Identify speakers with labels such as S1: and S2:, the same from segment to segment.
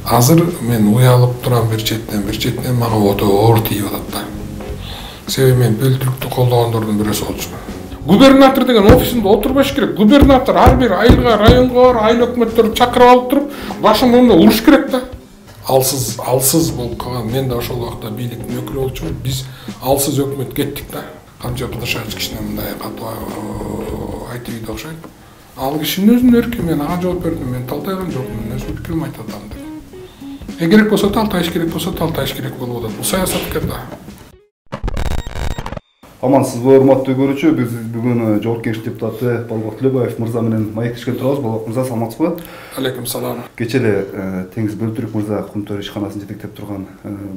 S1: Азыр мен уялып турам бир четинен мага ото оор тийип атат да. Себеби мен бөлтүрүктү колдогондордун бирөөсү болчумун. Губернатор деген офисинде отурбаш керек. Губернатор ар бир айылга, районго, айыл өкмөттөрдү чакырып алып туруп, башын мурунда уруш керек да. Алсыз болуп калган. Мен да ошол убакта бийликтин өкүлү болчумун. Биз алсыз өкмөт кеттик да. Камчы Кудашевич кичине мындай катуу айтып ийди окшойт. Ал кишинин өзүнүн эрки, мен ага жооп бердим. Мен талтайган жокмун. Өз пикирим айтып атам деп. Керек болсо талтайыш керек болсо талтайыш керек болуп атат. Бул саясат экен да.
S2: Амансызбы, урматтуу көрүүчү. Биз бүгүн Жогорку Кеңеш депутаты Балбок Төлөбаев мырза менен маектешкен турабыз. Балбок мырза, саламатсызбы?
S1: Алейкум салам.
S2: Кечээ эле Теңиз Бөлтүрүк мырза Кумтөр ишканасын жетектеп турган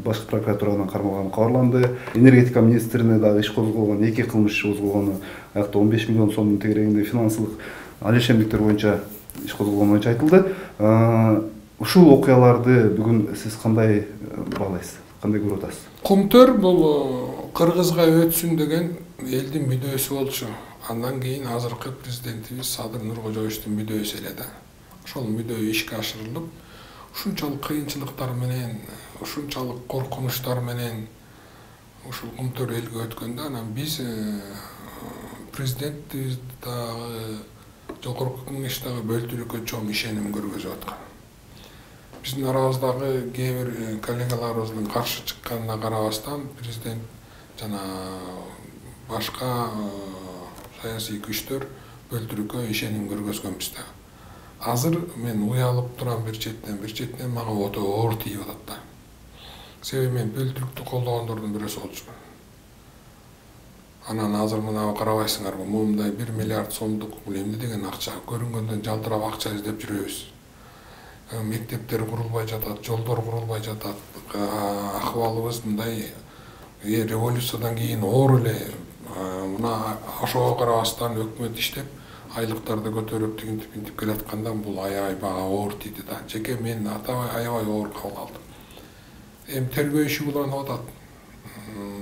S2: башкы прокуратурадан кармалганы кабарланды. Энергетика министрине дагы иш козголгон, 2 кылмыш козголгону, аякта 15 миллион сомдун тегерегинде финансылык алишемдиктер боюнча иш козголгону боюнча айтылды. Ушул окуяларды бүгүн сиз кандай баалайсыз? Кандай көрүп атасыз?
S1: Кумтөр бул Кыргызга өтсүн деген элдин мүдөөсү болчу. Андан кийин азыркы президентибиз Садыр Нуркожоевичтин мүдөөсү эле да. Ошол мүдөө ишке ашырылып, ушунчалык кыйынчылыктар менен, ушунчалык коркунучтар менен ушул Кумтөр элге өткөндө, анан биз президентибиз дагы Жогорку Кеңеш дагы Бөлтүрүккө чоң ишеним көргөзүп аткан. Биздин арабыздагы кээ бир коллегаларыбыздын каршы чыкканына карабастан президент жана башка саясий күчтөр Бөлтүрүккө ишеним көргөзгөнбүз да. Азыр мен уялып турам бир четинен мага ото оор тийип атат да. Себеби мен Бөлтүрүктү колдогондордун бирөөсү болчумун. Анан азыр мына карабайсыңарбы, мындай 1 миллиард сомдук бул эмне деген акча, көрүнгөндөн жалтырап акча издеп жүрөбүз. Мектептер курулбай жатат, жолдор курулбай жатат. Акыбалыбыз мындай революциядан кийин оор эле. Мына ошого карабастан өкмөт иштеп, айлыктарды көтөрүп тигинтип келатканда бул аябай бага оор тийди да. Жеке мен аябай оор кабыл алдым. Эми тергөө иши уланып атат.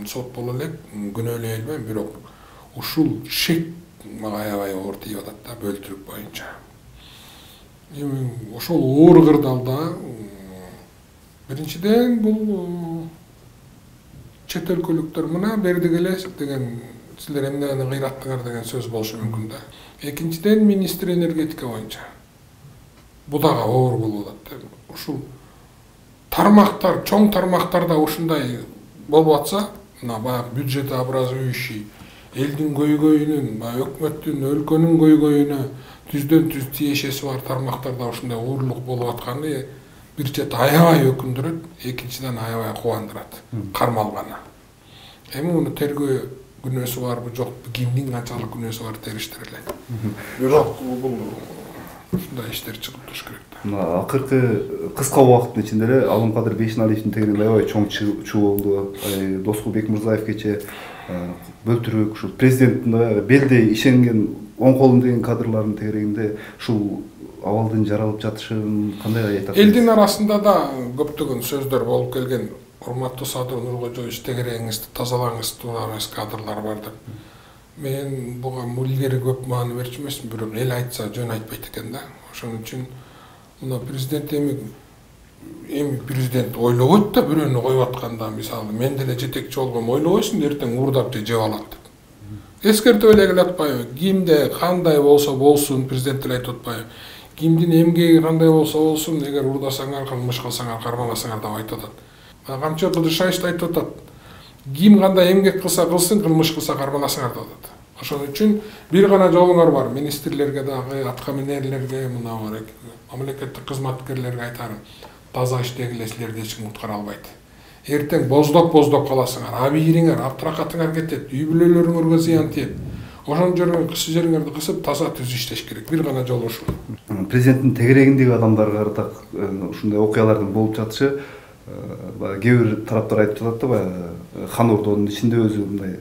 S1: Сот боло элек, күнөөлөй элбейм, бирок ушул шек мага аябай оор тийип атат да, Бөлтүрүк боюнча. Эми ошол оор кырдаалда биринчиден бул чет өлкөлүктөр мына берди келесип деген силер эмнени кыйраттыңар деген сөз болушу мүмкүн да. Экинчиден министр энергетика боюнча. Бул дагы оор болуп атат. Ушул тармактар, чоң тармактарда ушундай болуп атса, мына баягы бюджетообразующий, элдин көйгөйүнүн, өкмөттүн, өлкөнүн көйгөйүнө түздөн түз тиешеси бар тармактарда ушундай оорлук болуп атканы бир чет аябай өкүндүрөт, экинчиден аябай кубандырат, кармалганы. Эми муну тергөө күнөөсү барбы, жокпу, кимдин канчалык күнөөсү бар териштирилет. Бирок бул ушундай иштер чыгып туруш керек да.
S2: Мына акыркы кыска убакыттын ичинде эле Алымкадыр Бейшеналиевдин тегерегинде аябай чоң чуу болду. Доску Бекмырзаев кечээ Бөлтүрүк ушул президенттин белде ишенген оң колум деген кадрлардын тегерегинде ушул абалдын жаралып жатышын кандай айтасыз? Элдин
S1: арасында да көптөгөн сөздөр болуп келген. Урматтуу Садыр Нуркожоевич, тегерегиңизди тазалаңыз, туура кадрлар бар деп. Мен буга илгери көп маани берчү эмесмин, бирок эл айтса жөн айтпайт экен да. Ошон үчүн мына президент эми президент ойлобойт да, бирөөнү коюп атканда, мисалы мен деле жетекчи болгом, ойлобойсуң эртең уурдап же жеп алат деп. Эскертип эле келе атпайбы? Кимде кандай болсо болсун, президент деле айтып атпайбы? Кимдин эмгеги кандай болсо болсун, эгер уурдасаңар, кылмыш кылсаңар, кармаласаңар деп айтып атат. Камчы Кудашевич айтып атат. Ким кандай эмгек кылса кылсын, кылмыш кылса кармаласыңар деп атат. Ошон үчүн бир гана жолуңар бар, министрлерге дагы, аткаминерлерге, мына бар, мамлекеттик кызматкерлерге айтарым. Таза иштегиле, силерди эч ким уткара албайт. Эртең боздоп каласыңар, абийириңер, аптыракатыңар кетет, үй бүлөлөрүңөргө зыян тиет. Ошон жериңерди кысып, таза түз иштеш керек. Бир гана жол ушул.
S2: Президенттин тегерегиндеги адамдарга так ушундай окуялардын болуп жатышы, кээ бир тараптар айтып жатат да, баягы хан ордонун ичинде өзү мындай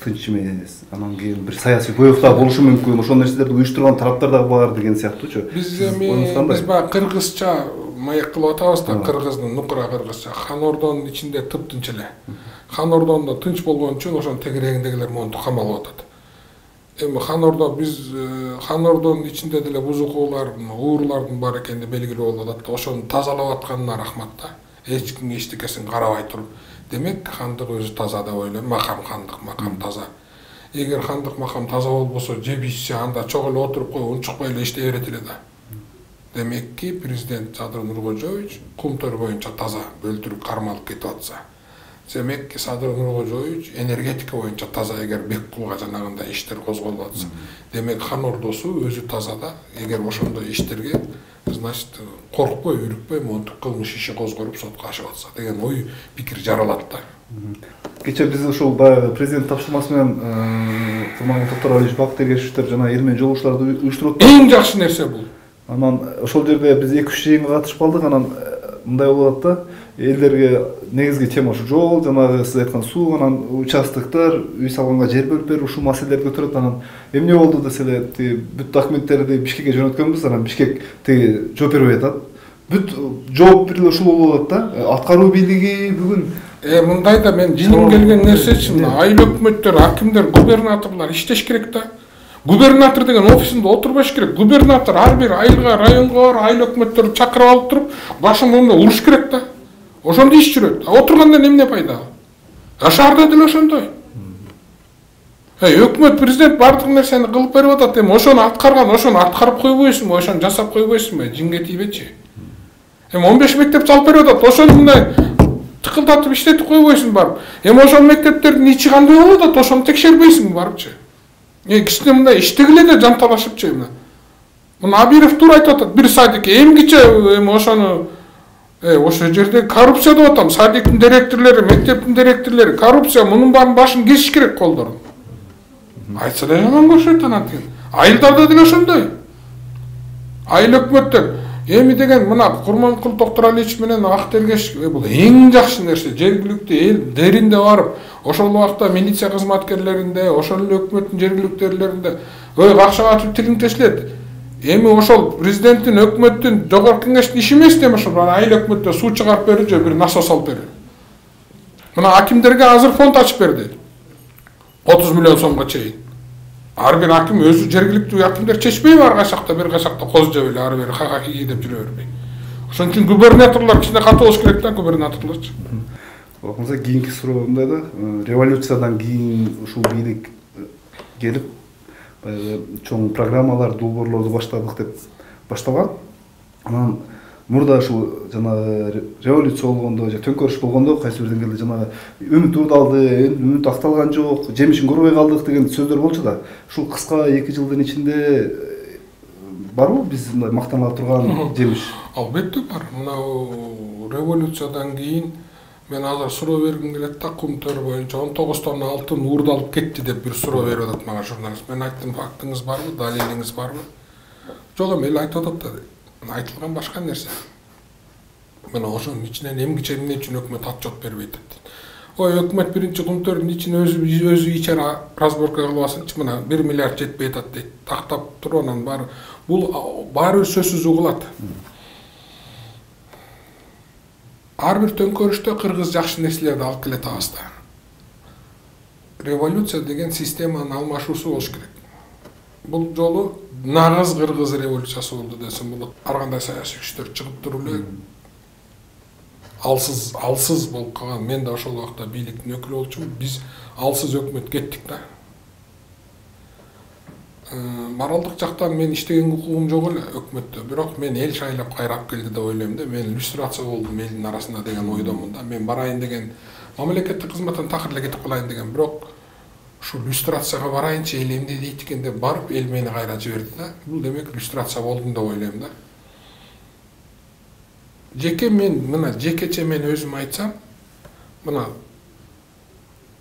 S2: тынч эмес, анан кийин бир саясий боюкта болушу мүмкүн, ошол нерселерди уюштурган тараптар дагы бар деген сыяктуучу.
S1: Биз баягы кыргызча маек кылып атабыз да, кыргыздын нукура кыргызча. Хан ордонун ичинде тыптынч эле. Хан ордондо тынч болгон үчүн ошонун тегерегиндегилер монту камалып атат. Эми хан ордо биз хан ордонун ичинде деле бузукулар, уурулардын бар экени белгилүү болуп атат да. Ошону тазалап атканына рахмат да. Эч ким эчтекесин карабай туруп. Демек хандык өзү таза деп ойлойм. Макам хандык, макам таза. Эгер хандык макам таза болбосо, же бишсе анда чок эле отуруп коюп, унчукпай эле иштей берет эле да. Демекки президент Садыр Нуркожоевич кум төр боюнча таза, бөлтүрүк кармалып кетип атса. Демекки Садыр Нуркожоевич энергетика боюнча таза, эгер Беккулга жанагындай иштер козголуп атса. Демек хан ордосу өзү таза да. Эгер ошондой иштерге, значит, коркпой, үрүкпөй монтип кылмыш иши козголуп сотко ашып атса деген ой пикир жаралат да.
S2: Кечээ биз ушул баягы президент тапшырмасы менен Курмангул Токторович бак тергешиштер жана эл менен жолугушууларды уюштуруп атат.
S1: Эң жакшы нерсе бул.
S2: Анан ошол жерде биз 2-3 жыйынга катышып калдык. Анан мындай болот да. Элдерге негизги тема ушу жол, жанагы сиз айткан суу, анан участоктор, үй салганга жер бөлүп берүү, ушул маселелерди көтөрөт. Анан эмне болду десе эле, бүт документтерди Бишкекке жөнөткөнбүз, анан Бишкек жооп бербей атат. Бүт жооп бериле ушул болуп атат да. Аткаруу бийлиги бүгүн
S1: мындай да мен жиним келген нерсечи, айыл өкмөттөр, акимдер, губернаторлор иштеш керек да. Губернатор деген офисинде отурбаш керек. Губернатор ар бир айылга, районго, айыл өкмөттөрдү чакырып алып туруп, башын мында уруш керек да. Ошондо иш жүрөт. Отургандан эмне пайда? Шаарда деле ошондой. Өкмөт, президент бардык нерсени кылып берип атат. Эми ошону аткарган, ошону аткарып койбойсуңбу, ошону жасап койбойсуңбу? Жинге тийбечи. Эми 15 мектеп салып берип атат. Ошону мындай тыкылдатып иштетип койбойсуң барып. Эми ошол мектептердин ичи кандай болуп атат? Ошону текшербейсиңби барыпчы? Кичине мындай иштегиле да жанталашыпчы эми. Мына Абиров туура айтып атат. Бир садикке эмгиче эми ошону ошол жерде коррупция деп атам. Садиктин директорлору, мектептин директорлору коррупция, мунун баарын башын кесиш керек колдорун. Айтса да жаман көрүшөт анан тиген. Айылдарда деле ошондой. Айыл өкмөттөр эми деген мына Курманкул Токторалиевич менен ак тергеш бул эң жакшы нерсе. Жергиликтүү эл деринде барып, ошол убакта милиция кызматкерлеринде, ошол эле өкмөттүн жергиликтүүлөрүндө акча катып тилиңтешлет. Эми ошол президенттин, өкмөттүн, жогорку кеңештин иши эмес дем ошол айыл өкмөттө суу чыгарып берүү же бир насос алып берүү. Мына акимдерге азыр фонд ачып берди. 30 миллион сомго чейин. Ар бир аким өзү жергиликтүү акимдер чечпейби ар кайсакта бир кайсакта коз жеп эле ары бери хахахи деп жүрө бербей. Ошон үчүн губернаторлор кичине катуу болуш керек да, губернаторлорчу.
S2: Окумса кийинки суроо мындай да, революциядан кийин ушул бийлик келип чоң программалар, долбоорлорду баштадык деп башталган. Анан мурда ушул жанагы революция болгондо же төңкөрүш болгондо кайсы бир деңгээлде жанагы үмүт уурдалды, үмүт акталган жок, жемишин көрбөй калдык деген сөздөр болчу да. Ушул кыска 2 жылдын ичинде барбы биз мындай мактана турган жемиш?
S1: Албетте бар. Мына революциядан кийин мен азыр суроо бергим келет да, кум төр боюнча 19 тонна алтын уурдалып кетти деп бир суроо берип атат мага журналист. Мен айттым, фактыңыз барбы, далилиңиз барбы? Жок, эми эл айтып атат да. Айтылган башка нерсе. Мына ошонун ичинен эмгиче эмне үчүн өкмөт отчет бербейт дейт. Өкмөт биринчи кумтөрдүн ичин өзү ичери разборка кылып алсынчы, мына 1 миллиард жетпей атат дейт. Тактап туруп анан баары бул баары сөзсүз угулат. Ар бир төңкөрүштө кыргыз жакшы нерселерди алып келет абызда. Революция деген системанын алмашуусу болуш керек. Бул жолу нагыз кыргыз революциясы болду десем болот. Ар кандай саясий күчтөр чыгып туруп эле алсыз болуп калган. Мен да ошол убакта бийликтин өкүлү болчумун. Биз алсыз өкмөт кеттик да. Моралдык жактан мен иштеген укугум жок эле өкмөттө. Бирок мен эл шайлап кайрап келди деп ойлойм да. Мен иллюстрация болдум элдин арасында деген ойдомун да. Мен барайын деген, мамлекеттик кызматтан такыр эле кетип калайын деген, бирок ушул иллюстрацияга барайынчы, эл эмне дейт экен деп барып, эл мени кайра жиберди да. Бул демек иллюстрация болдум деп ойлойм да. Жекече мен өзүм айтсам, мына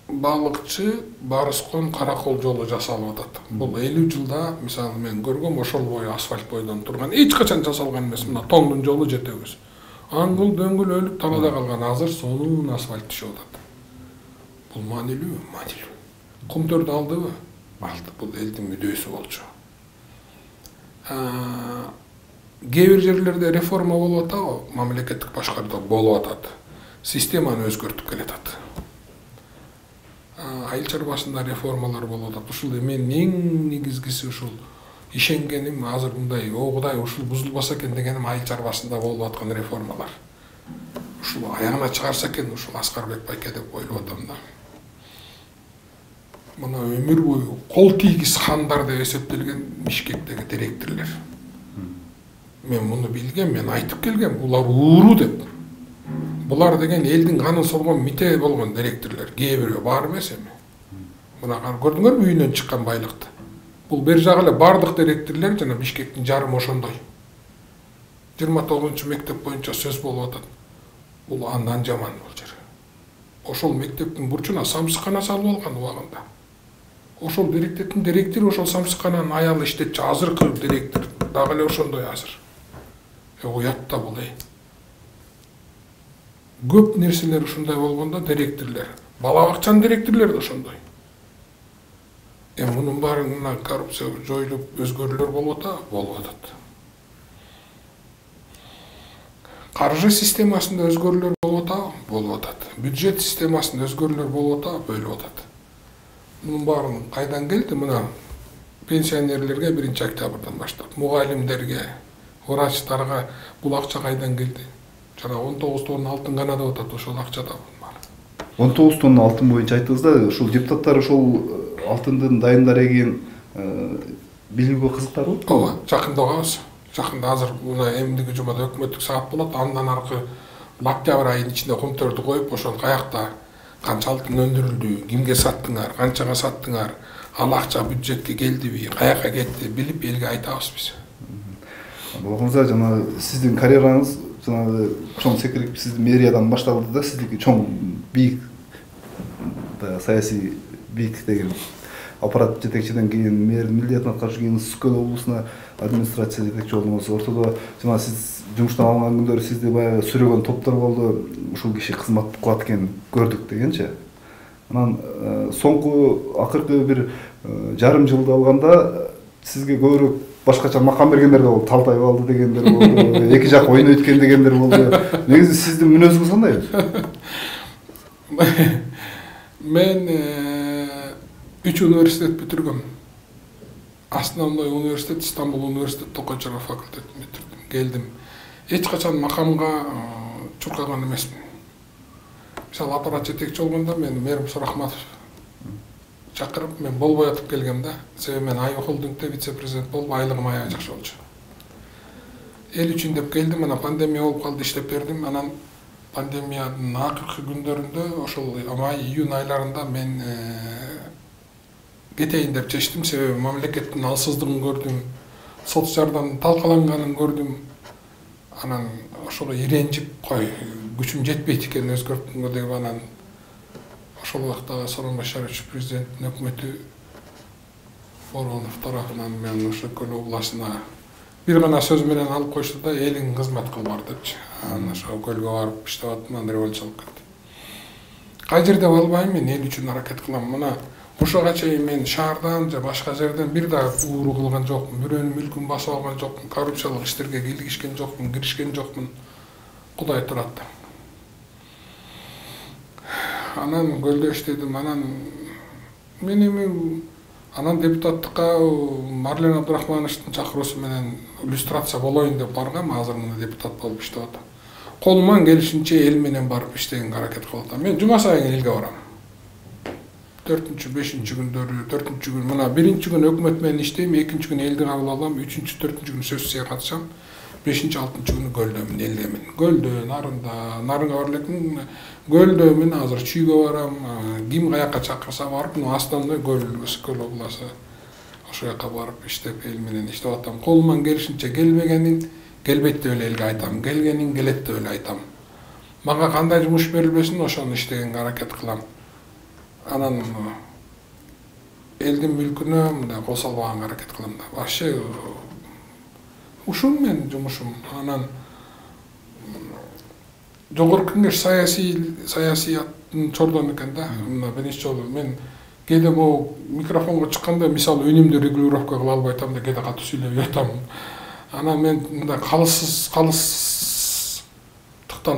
S1: балыкчы Барыскон Каракол жолу жасалып атат. Бул 50 жылда, мисалы мен көргөм, ошол бою асфальт бойдон турган, эч качан жасалган эмес. Мына Тоңдун жолу жетебиз. Аңгыл дөңгүл өлүп талада калган, азыр сонун асфальт түшүп атат. Бул маанилүү. Кумтөрдү алдыбы? Алды. Бул элдин мүдөөсү болчу. Кээ бир жерлерде реформа болуп атабы? Мамлекеттик башкаруу болуп атат. Системаны өзгөртүп келатат. айыл чарбасында реформалар болуп атат. Ушул мен эң негизгиси ушул ишенгеним азыр мындай Кудай ушул бузулбаса экен дегеним айыл чарбасында болуп аткан реформалар. Ушул аягына чыгарса экен ушул Аскарбек байке деп ойлоп атам да. Мына өмүр бою кол тийгиз хандар деп эсептелген Бишкектеги директорлор. Мен муну билгем, мен айтып келгем, булар ууру деп. Булар деген элдин канын солгон мите болгон директорлор, кээ бирөө бар эмес эми. Мына көрдүңөрбү үйүнөн чыккан байлыкты. Бул бер жагы эле бардык директорлор жана Бишкектин жарымы ошондой. 29 мектеп боюнча сөз болуп атат. Бул андан жаман бул жер. Ошол мектептин бурчуна самсыккана салып алган убагында. Ошол директордун директори ошол самсыккананын аялы иштетчи, азыркы директор дагы эле ошондой азыр. Уят да бул Көп нерселер ушундай болгондо директорлор, бала бакчанын директорлору да ошондой. Мунун баарына коррупция жоюлуп өзгөрүүлөр болуп атат. Каржы системасында өзгөрүүлөр болуп атат. Бюджет системасында өзгөрүүлөр болуп атат. Мунун баарын кайдан келди? Мына пенсионерлерге 1-октябрдан баштап, мугалимдерге, врачтарга бул акча кайдан келди? Жана 19 тонна алтын гана деп атат, ошол акчада бар.
S2: 19 тонна алтын боюнча айттыңыз да, ушул депутаттар ошол алтындын дайындар экен билүүгө кызыктарбы?
S1: Ооба, жакында угабыз. Жакында азыр мына эмдиги жумада өкмөттүк саат болот, андан аркы октябрь айынын ичинде комтөрдү коюп, ошол каякта канча алтын өндүрүлдү, кимге саттыңар, канчага саттыңар, ал акча бюджетке келдиби, каяка кетти, билип элге айтабыз биз.
S2: Болгонузда жана сиздин карьераңыз жана чоң секирип сиздин мэриядан башталды да, сиздики чоң бийик саясий бийиктиктеги аппарат жетекчиден кийин мэрдин милдетин аткарып жүргөн Үскөл облусуна администрация жетекчи болдуңуз. Ортодо жана сиз жумуштан алынган күндөрү сизди баягы сүрөгөн топтор болду, ушул киши кызмат кылат экен көрдүк дегенчи. Анан соңку акыркы бир жарым жылды алганда сизге көбүрөөк башкача макам бергендер болду, талтайып алды дегендер болду, эки жак ойнойт экен дегендер болду. Негизи сиздин мүнөзүңүз кандай?
S1: Мен 3 университет бүтүргөм. Основной университет Стамбул университет токойчулук факультетин бүтүрдүм. Келдим. Эч качан макамга чуркаган эмесмин. Мисалы аппарат жетекчи болгондо мен мэр Сурахматов чакырып, мен болбой атып келгем да. Себеби мен Айы холдингде вице-президент болуп, айлыгым аябай жакшы болчу. Эл үчүн деп келдим, анан пандемия болуп калды, иштеп бердим. Анан пандемиянын акыркы күндөрүндө, ошол май-июнь айларында мен кетейин деп чечтим. Себеби мамлекеттин алсыздыгын көрдүм, сот жардамдын талкаланганын көрдүм. Анан ошого иренжип, кой, күчүм жетпейт экен өзгөрткөнгө деп, анан ошол убакта Сооронбай Шарипович президенттин өкмөтү Воронов тарафынан мен ошо Өскөл областына бир гана сөз менен алып койушту да, элиң кызмат кыл бар депчи. Анан ошо Өкөлгө барып иштеп аттым, анан революция болуп кетти. Кай жерде албайм, мен эл үчүн аракет кылам. Мына ошого чейин мен шаардан же башка жерден бир да ууру кылган жокмун, бирөөнүн мүлкүн басып алган жокмун, коррупциялык иштерге кийлигишкен жокмун, киришкен жокмун. Кудай турат. Анан Көлдө иштедим, анан анан депутаттыкка Марлен Абдурахмановичтин чакыруусу менен иллюстрация болоюн деп баргам, азыр мына депутат болуп иштеп атам. Колуман келишинче эл менен барып иштегенге аракет кылып атам. Мен жума сайын элге барам. 4-5 күндөрү, 4-күн мына 1-күн өкмөт менен иштейм, 2-күн элди кабыл алам, 3-4-күн сөзсүзгө катышам, 5-6 күнү Көлдөмүн, элдемин. Көлдө, Нарынга бар элекмин, Көлдөмүн, азыр Чүйгө барам, ким каяка чакырса барып, основной Өскөл областы. Ошол жака барып иштеп, эл менен иштеп атам. Колуман келишинче келбегенин, келбейт деп эле элге айтам, келгенин келет деп эле айтам. Мага кандай жумуш берилбесин, ошону иштегенге аракет кылам. Анан элдин мүлкүнө мындай кол салбаганга аракет кылам да. Вообще ушул менин жумушум. Анан жогорку кеңеш саясияттын чордону экен да. Мына биринчи жолу мен кээде могу микрофонго чыкканда, мисалы үнүмдү регулировка кыла албай атам да, кээде катуу сүйлөп атам. Анан мен мындай калыстыктан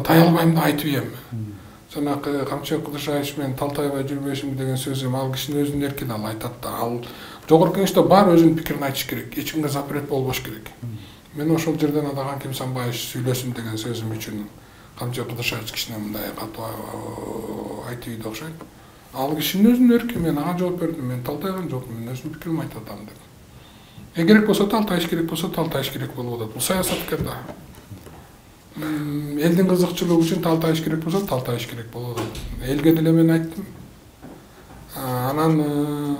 S1: тая албайм да, айтып ийем. жанакы Камчыбек Кудушаевич менен талтайбай жүрбөшүм деген сөз эми ал кишинин өзүнүн эркин, ал айтат да. Ал жогорку кеңеште бар өзүнүн пикирин айтыш керек. Эч кимге запрет болбош керек. Мен ошол жерден Адаган Ким Санбаевич сүйлөсүн деген сөзүм үчүн Камчыбек Кудушаевич кишине мындай катуу айтып ийди окшойт. Ал кишинин өзүнүн эрки, мен ага жооп бердим. Мен талтайган жокмун, мен өзүмдүн пикиримди айтып атам деп. Керек болсо талтайыш керек болсо талтайыш керек болуп атат. Бул саясат экен да. Элдин кызыкчылыгы үчүн талтайыш керек болсо талтайыш керек болуп атат. Элге деле мен айттым. Анан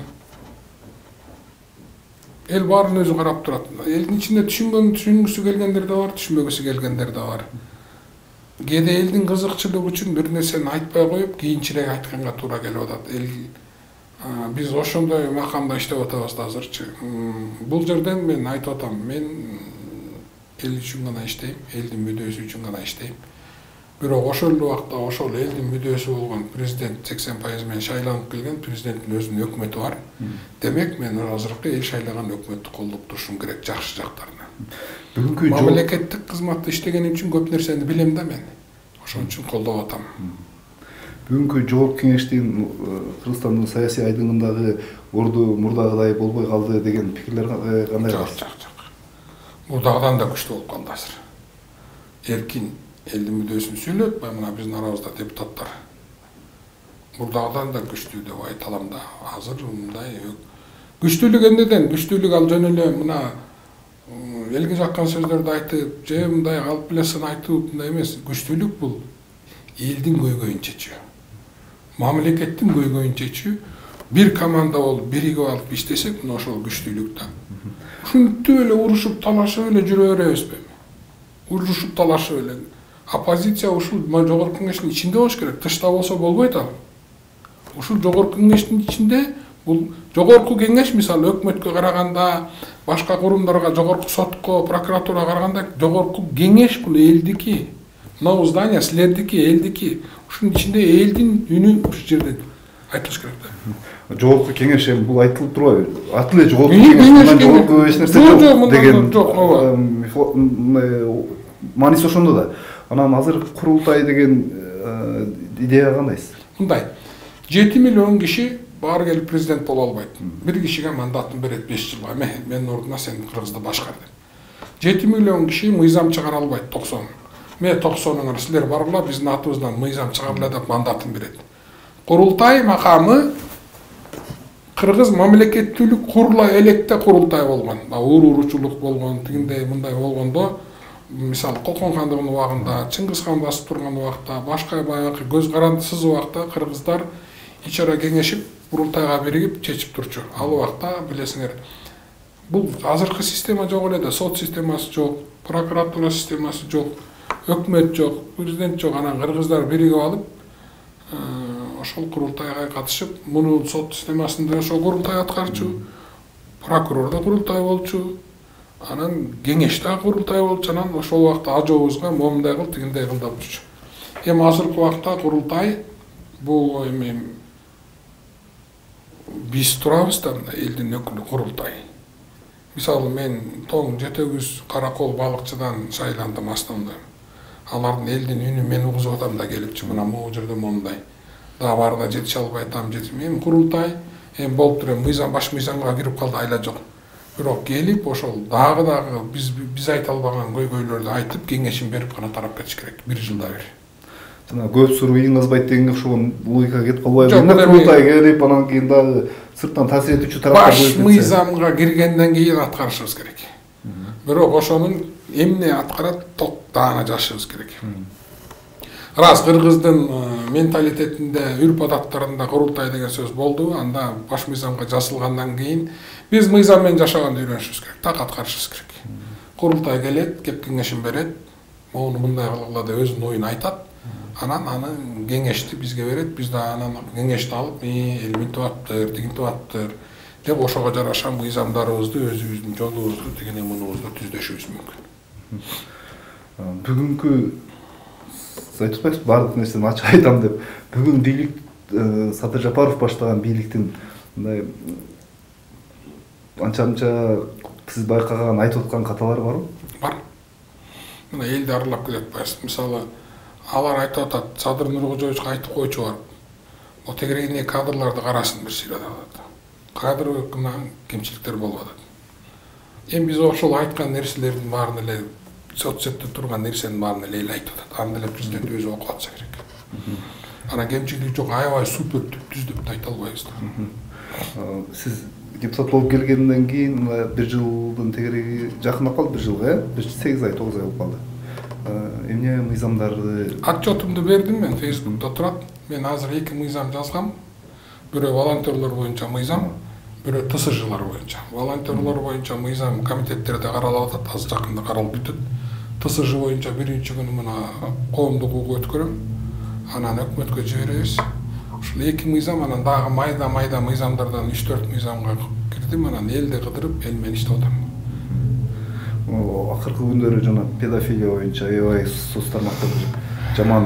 S1: эл баарын өзү карап турат. Элдин ичинде түшүнгүсү келгендер да бар, түшүнбөгүсү келгендер да бар. Кээде элдин кызыкчылыгы үчүн бир нерсени айтпай коюп, кийинчерээк айтканга туура келип атат. Биз ошондой макамда иштеп атабыз да азырчы. Бул жерден мен айтып атам, мен эл үчүн гана иштейм, элдин мүдөөсү үчүн гана иштейм. Бирок ошол эле убакта ошол элдин мүдөөсү болгон президент 80% менен шайланып келген президенттин өзүнүн өкмөтү бар. Демек мен азыркы эл шайлаган өкмөттү колдоп турушум керек жакшы жактарына.
S2: Бүгүнкү
S1: мамлекеттик кызматта иштегеним үчүн көп нерсени билем да мен. Ошон үчүн колдоп атам.
S2: Бүгүнкү жогорку кеңештин Кыргызстандын саясий айдыңындагы орду мурдагыдай болбой калды деген пикирлер кандай?
S1: Жок. Мурдагыдан да күчтүү болуп калды азыр. Эркин элдин мүдөөсүн сүйлөп, мына биздин арабызда депутаттар. Мурдагыдан да күчтүү деп айта алам да. Азыр мындай күчтүүлүк эмнеден? Күчтүүлүк ал жөн эле мына элге жаккан сөздөрдү айтып, же мындай алып элесин айтып, мындай эмес. Күчтүүлүк бул элдин көйгөйүн чечүү. Мамлекеттин көйгөйүн чечүү. Бир команда болуп, биригип алып иштесек, мына ошол күчтүүлүк да. Ушинтип эле урушуп, талашып эле жүрө беребизби? Урушуп, талашып эле. Оппозиция ушул жогорку кеңештин ичинде болуш керек, тышта болсо болбойт ал. Ушул жогорку кеңештин ичинде бул жогорку кеңеш мисалы өкмөткө караганда, башка курумдарга, жогорку сотко, прокуратурага караганда жогорку кеңеш бул элдики. Мына здание силердики, элдики. Ушунун ичинде элдин үнү ушул жерде айтылыш керек да.
S2: Жогорку кеңеш эми бул айтылып турбайбы? Аты эле жогорку кеңеш, жогорку эч нерсе жок деген мааниси ошондо да. Анан азыр курултай деген идея кандайсыз?
S1: Мындай 7 миллион киши баары келип президент боло албайт. Бир кишиге мандатын берет 5 жылга. Менин ордуна сен Кыргызды башкар деп. 7 миллион киши мыйзам чыгара албайт 90. 90-ыңар силер баргыла, биздин атыбыздан мыйзам чыгарыла деп мандатын берет. Курултай макамы Кыргыз мамлекеттүүлүк курула электе курултай болгон. Уручулук болгон, тигиндей мындай болгондо, мисалы Колкон хандыгынын убагында, Чыңгыз хан басып турган убакта, башка баягы көз карандысыз убакта кыргыздар ич ара кеңешип, курултайга биригип чечип турчу. Ал убакта билесиңер, бул азыркы система жок эле да, сот системасы жок, прокуратура системасы жок, өкмөт жок, президент жок. Анан кыргыздар биригип алып, ошол курултайга катышып, муну сот системасында ошол курултай аткарчу, прокурор да курултай болчу, анан кеңеш да курултай болчу, анан ошол убакта ажообузга момундай кыл, тигиндей кыл деп турчу. Эми азыркы убакта курултай бул эми биз турабыз да, элдин өкүлү курултай. Мисалы мен Тоң Жетегүз Каракол балыкчыдан шайландым астында. Алардын элдин үнү мен угузуп атам да келипчи, мына могу жерде момундай. Да барда жетише албай атам, жетим. Эми курултай, эми болуп тур, мыйзам баш мыйзамга кирип калды, айла жок. Бирок келип ошол дагы биз айта албаган көйгөйлөрдү айтып, кеңешин берип гана тарап кетиш керек, 1 жылда бир.
S2: Жана көп суруу ийин казбайт дегенге окшогон логика кетип калбайбы? Курултай келип, анан кийин дагы сырттан таасир этүүчү тараптар
S1: баш мыйзамга киргенден кийин аткарышыбыз керек. Бирок ошонун эмне аткарат, токтаана жашыбыз керек. Раз кыргыздын менталитетинде, үрп адаттарында курултай деген сөз болду, анда баш мыйзамга жазылгандан кийин биз мыйзам менен жашаганды үйрөнүшүбүз керек, так аткарышыбыз керек. Курултай келет, кеп кеңешин берет, моуну мындай кылгыла деп өзүнүн оюн айтат, анан аны кеңешти бизге берет, биз да анан кеңешти алып, эл мынтип атыптыр, тигинтип атыптыр деп ошого жараша мыйзамдарыбызды, өзүбүздүн жолубузду, тигине мунубузду түздөшүбүз мүмкүн.
S2: Бүгүнкү айтып атпайсызбы, баардык нерсени ачык айтам деп. Бүгүн бийлик Садыр Жапаров баштаган бийликтин мындай анча-мынча сиз байкаган, айтып аткан каталары барбы?
S1: Бар. Мына элди аралап келе атпайсызбы. Мисалы, Алар айтып атат, Садыр Нуркожоевичке айтып койчу барып. О тегерегине кадрларды карасын бир сыйрада атат. Кадрлык кемчиликтер болуп атат. Эми биз ошол айткан нерселердин баарын эле соцсетте турган нерсенин баарын эле айтып атат. Аны эле президент өзү окуп атса керек. Анан кемчилик жок, аябай супер түз деп айта албайбыз да.
S2: Сиз депутат болуп келгенден кийин бир жылдын тегереги жакындап калды, бир жылга, 8 ай, 9 ай болуп калды. Эмне мыйзамдарды
S1: Отчетумду бердим мен, Facebook'та турат. Мен азыр 2 мыйзам жазгам. Бирөө волонтерлор боюнча мыйзам, бирөө ТСЖлар боюнча. Волонтерлор боюнча мыйзам комитеттерде каралып атат, азыр жакында каралып бүтөт. ТСЖ боюнча биринчи күнү мына коомдук угуу өткөрөм. Анан өкмөткө жиберебиз. Ушул 2 мыйзам, анан дагы майда мыйзамдардан 3-4 мыйзамга кирдим, анан элди кыдырып, эл менен иштеп атам.
S2: Акыркы күндөрү жана педофилия боюнча аябай соц тармактарда жаман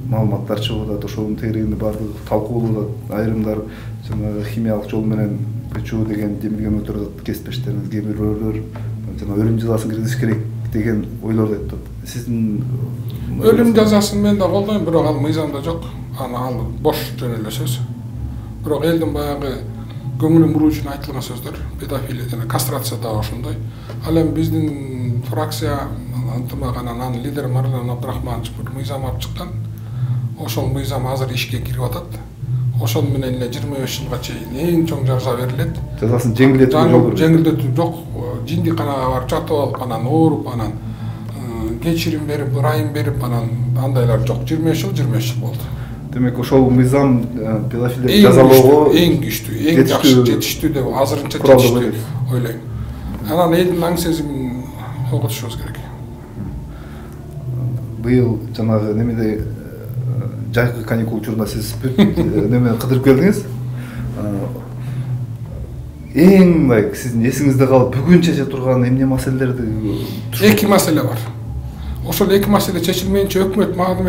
S2: маалыматтар чыгып атат. Ошонун тегерегинде баардыгы талкууланып атат. Айрымдар жана химиялык жол менен ПЧУ деген демилген өтөрүп атат. Кесиптештериңиз кээ бирөөлөр жана өлүм жазасын киргизиш керек деген ойлорду айтып атат. Сиздин
S1: Өлүм жазасын мен да колдойм, бирок ал мыйзамда жок. Ал бош жөн эле сөз. Бирок элдин баягы көңүлүн буруу үчүн айтылган сөздөр, педофилия жана кастрация да ошондой. Ал эми биздин фракция ынтымагынан анын лидери Марлен Абдрахманович бир мыйзам алып чыккан. Ошол мыйзам азыр ишке кирип атат. Ошол менен эле 25 жылга чейин эң чоң жаза берилет.
S2: Жазасын жеңилдетүү
S1: жок. Жиндиканага барып жатып алып, анан ооруп, анан кечирим берип, ырайым берип, анан андайлар жок. 25 жыл болду.
S2: Демек ошол мыйзам педофилди жазалоого
S1: эң күчтүү, эң жакшы, жетиштүү деп азырынча жетиштүү ойлойм. Анан элдин аң сезимин огутушубуз керек.
S2: Быйыл жанагы немеде жайкы каникул учурунда сиз неме кыдырып келдиңиз. Эң мындай сиздин эсиңизде калып бүгүн чече турган эмне маселелерди?
S1: 2 маселе бар. Ошол 2 маселе чечилмейинче өкмөт мага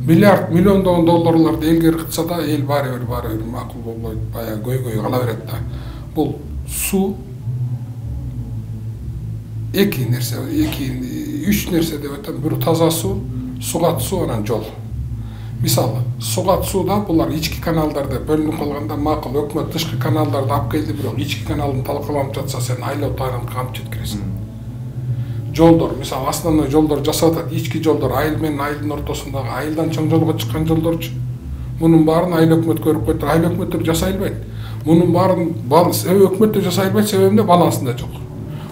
S1: миллиондогон долларларды элге ыргытса да, эл баары бир макул болбойт, баягы көйгөй кала берет да. Бул суу 2 нерсе, 3 нерсе деп айтам. Бир таза суу, сугат суу, анан жол. Мисалы, сугат сууда булар ички каналдарда бөлүнүп калганда макул, өкмөт тышкы каналдарды алып келди, бирок ички каналдын талкаланып жатса, сен айлоо тайган камып жеткиресиң. Жолдор, мисалы, основной жолдор жасап атат, ички жолдор, айыл менен айылдын ортосундагы айылдан чоң жолго чыккан жолдорчу. Мунун баарын айыл өкмөт көрүп койтур, айыл өкмөттөр жасай албайт. Мунун баарын өкмөттөр жасай албайт, себебинде балансында жок.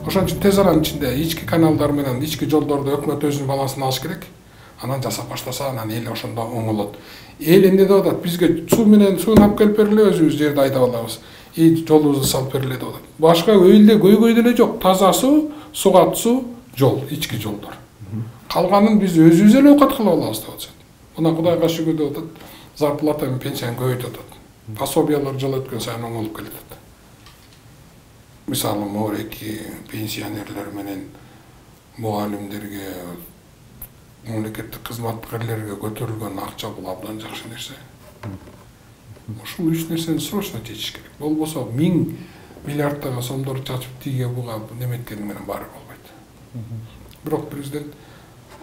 S1: Ошон үчүн тез аранын ичинде ички каналдар менен ички жолдорду өкмөт өзүнүн балансын алыш керек. Анан жасап баштаса, анан эл ошондо оңолот. Эл эмне деп атат? Бизге суу менен сууну алып келип бергиле, өзүбүз жерди айдап алабыз. Жолубузду салып бергиле деп атат. Башка өйдө көйгөй деле жок. Таза суу, сугат суу, жол, ички жолдор. Калганын биз өзүбүз эле окат кылып алабыз деп атат. Мына Кудайга шүгүр деп атат. Зарплата менен пенсияны көбөйтүп атат. Пособиялар жыл өткөн сайын оңолуп келет. Мисалы, мореки пенсионерлер менен мугалимдерге, мамлекеттик кызматкерлерге көтөрүлгөн акча бул абдан жакшы нерсе. Ушул 3 нерсени срочно чечиш керек. Болбосо 1000 миллиарддагы сомдор чачып тиге буга неметкени менен баары болбойт. Бирок президент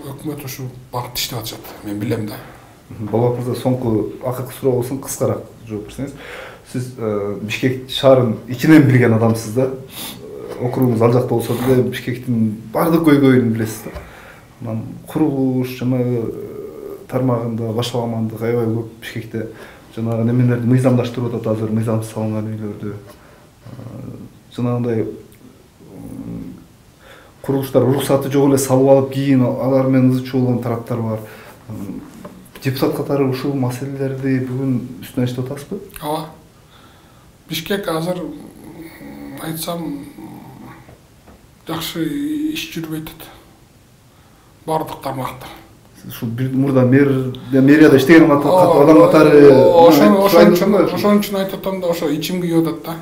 S1: өкмөт ушу багытта иштеп атышат. Мен билем да.
S2: Болот мырза, соңку акыркы суроо болсун, кыскараак жооп берсеңиз. Сиз Бишкек шаарын ичинен билген адамсыз да. Округуңуз ал жакта болсо деле Бишкектин бардык көйгөйүн билесиз да. Анан курулуш жанагы тармагында башаламандык аябай көп Бишкекте. Жанагы немелерди мыйзамдаштырып атат азыр, мыйзамсыз салынган үйлөрдү. Жанагындай курулуштар уруксаты жок эле салып алып, кийин алар менен ызы чуу болгон тараптар бар. Депутат катары ушул маселелерди бүгүн үстүнөн иштеп атасызбы?
S1: Ооба. Бишкек азыр айтсам жакшы иш жүрбөй атат. Бардык тармакта.
S2: Ушул бир мурда мэрияда иштеген адам катары
S1: ошон үчүн айтып атам да, ошо ичим күйүп атат да.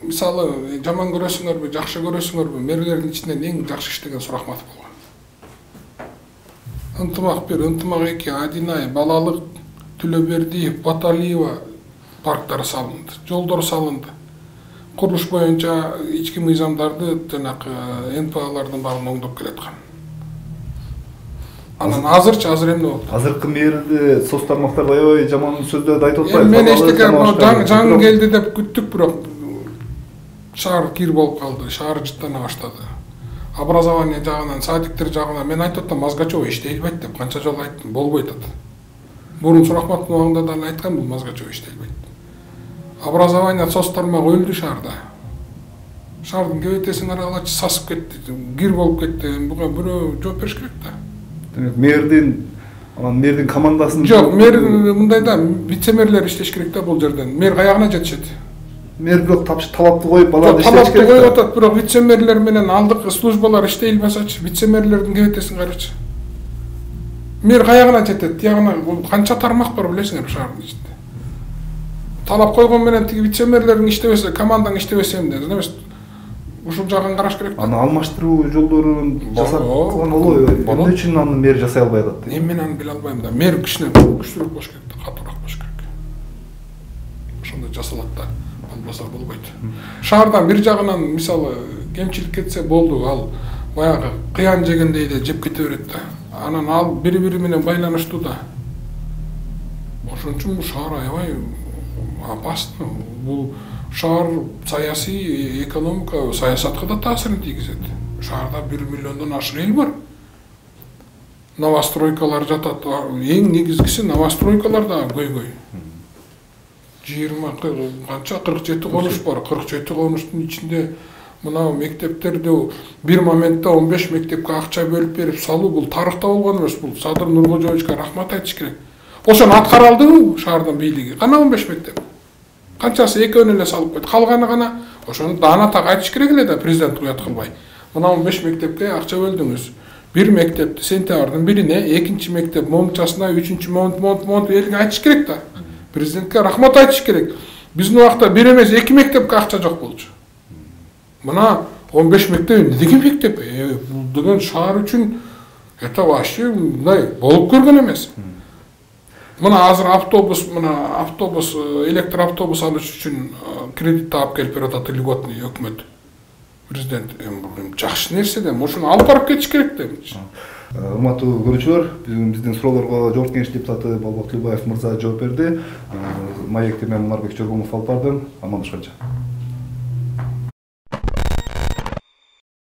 S1: Мисалы, жаман көрөсүңөрбү, жакшы көрөсүңөрбү, мэрлердин ичинен эң жакшы иштеген Сурахматов болгон. Ынтымак 1, ынтымак 2, Адинай, Балалык, Түлөбердиев, Баталиева парктары салынды, жолдор салынды. Курулуш боюнча ички мыйзамдарды жанакы НПАлардын баарын оңдоп келаткан. Анан азыр эмне болду?
S2: Азыркы мэрди соц тармактарда аябай жаман сөздөрдү айтып атпайбы?
S1: Мен эчтеке жаңы келди деп күттүк, бирок шаар кир болуп калды, шаар жыттана баштады. Образование жагынан, садиктер жагынан мен айтып атам, Мазгачева иштей албайт деп канча жолу айттым, болбойт атат. Мурун Сурахматтын убагында да айткан, бул Мазгачева иштей албайт. Образование соц тармагы өлдү шаарда. Шаардын кебетесин аралачы сасып кетти, кир болуп кетти. Буга бирөө жооп бериш керек да.
S2: Мэрдин командасын
S1: жок, мэр мындай да, вице-мэрлер иштеш керек да бул жерден. Мэр каягына жетишет.
S2: Мэр бирок талапты коюп баланы
S1: иштеш керек. Талапты коюп атат, бирок вице-мэрлер менен алдык службалар иштей албасачы, вице-мэрлердин кебетесин карачы. Мэр каягына жетет, тиягына бул канча тармак бар билесиңер шаардын ичинде. Талап койгон менен тиги вице-мэрлердин иштебесе, командаң иштебесе эмне? Эмес, ушул жагын караш керек.
S2: Аны алмаштыруу жолдорун жасап кылган болобу? Эмне үчүн аны мэр жасай албай атат?
S1: Мен аны биле албайм да. Мэр кичине күчтүүрөөк болуш керек да, катуураак болуш керек. Ошондой жасалат да, болбосо болбойт. Шаардан бир жагынан мисалы кемчилик кетсе болду, ал баягы кыян жегендей де жеп кете берет да. Анан ал бири-бири менен байланыштуу да. Ошон үчүн бул шаар аябай опасно. Бул шаар саясий, экономика, саясатка да таасирин тийгизет. Шаарда 1 миллиондон ашык эл бар. Новостройкалар жатат. Эң негизгиси новостройкалар да көйгөй. 20 канча 47 конуш бар. 47 конуштун ичинде мына мектептерде бир моментте 15 мектепке акча бөлүп берип салуу, бул тарыхта болгон эмес, бул Садыр Нуркожоевичке рахмат айтыш керек. Ошону аткара алдыбы шаардын бийлиги? Кана 15 мектеп? Канчасы экөөнү эле салып койду. Калганы гана ошону даана так айтыш керек эле да, президент уят кылбай. Мына 15 мектепке акча бөлдүңүз. Бир мектепти сентябрдын 1-ине, экинчи мектеп мончасына, үчүнчү монт элге айтыш керек да. Президентке рахмат айтыш керек. Биздин убакта бир эмес 2 мектепке акча жок болчу. Мына 15 мектеп эмне деген мектеп? Бул деген шаар үчүн это вообще мындай болуп көргөн эмес. Мына азыр автобус, электроавтобус алыш үчүн кредит алып келип берип атат льготный өкмөт. Президент жакшы нерсе да, ошону алып барып кетиш керек да.
S2: Урматтуу көрүүчүлөр, биздин суроолорго Жогорку Кеңеш депутаты Болбок Тилбаев мырза жооп берди. Маекти мен Мунарбек Жогомов алып бардым. Амандашканча.